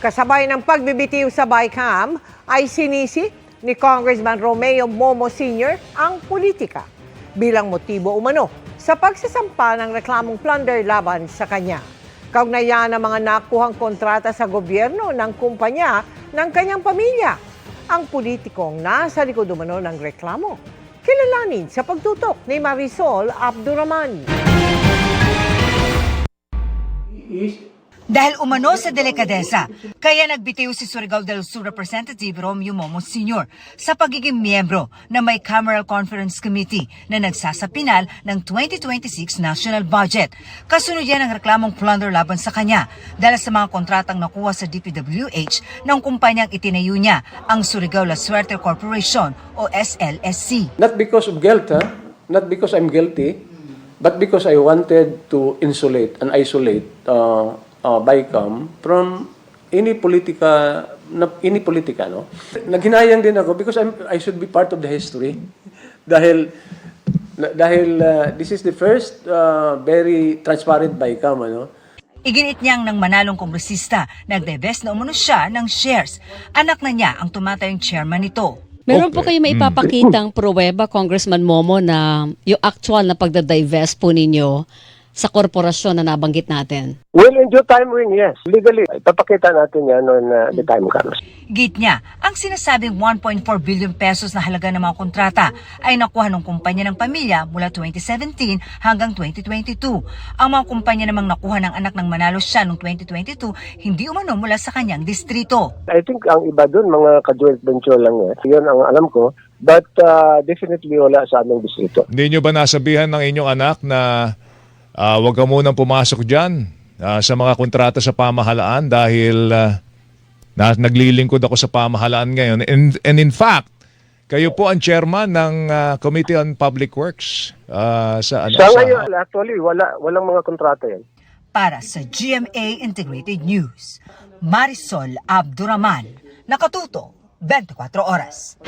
Kasabay ng pagbibitiw sa BICAM ay sinisi ni Congressman Romeo Momo Sr. ang politika bilang motibo umano sa pagsasampa ng reklamong plunder laban sa kanya. Kaugnayan ng mga nakuhang kontrata sa gobyerno ng kumpanya ng kanyang pamilya. Ang politikong nasa likod umano ng reklamo. Kilalanin sa pagtutok ni Marisol Abduraman. Dahil umano sa delikadesa, kaya nagbitiw si Surigao del Sur Representative Romeo Momo Sr. sa pagiging miyembro ng May Cameral Conference Committee na nagsasapinal ng 2026 National Budget. Kasunod yan ang reklamong plunder laban sa kanya dahil sa mga kontratang nakuha sa DPWH ng kumpanyang itinayo niya, ang Surigao La Suerte Corporation o SLSC. Not because of guilt, not because I'm guilty, but because I wanted to insulate and isolate BICAM from any politika, no? Naghinayang din ako because I should be part of the history. dahil this is the first very transparent BICAM, ano? Iginit niyang nang manalong kongresista, nagdivest na umano siya ng shares. Anak na niya ang tumatayong chairman nito. Meron po kayo maipapakitang pruweba, Congressman Momo, na yung actual na pagdadivest po ninyo sa korporasyon na nabanggit natin? Well, in due time ring, yes. Legally, ipapakita natin yan when the time comes. Git niya, ang sinasabing 1.4 billion pesos na halaga ng mga kontrata ay nakuha ng kumpanya ng pamilya mula 2017 hanggang 2022. Ang mga kumpanya namang nakuha ng anak ng manalo siya noong 2022, hindi umano mula sa kanyang distrito. I think ang iba dun, mga ka-joint venture lang yan. Yun ang alam ko. But definitely wala sa aming distrito. Hindi nyo ba nasabihan ng inyong anak na huwag ka munang pumasok dyan sa mga kontrata sa pamahalaan dahil naglilingkod ako sa pamahalaan ngayon. And in fact, kayo po ang chairman ng Committee on Public Works. Sa ngayon, actually, walang mga kontrata yan. Para sa GMA Integrated News, Marisol Abduraman, nakatuto 24 oras.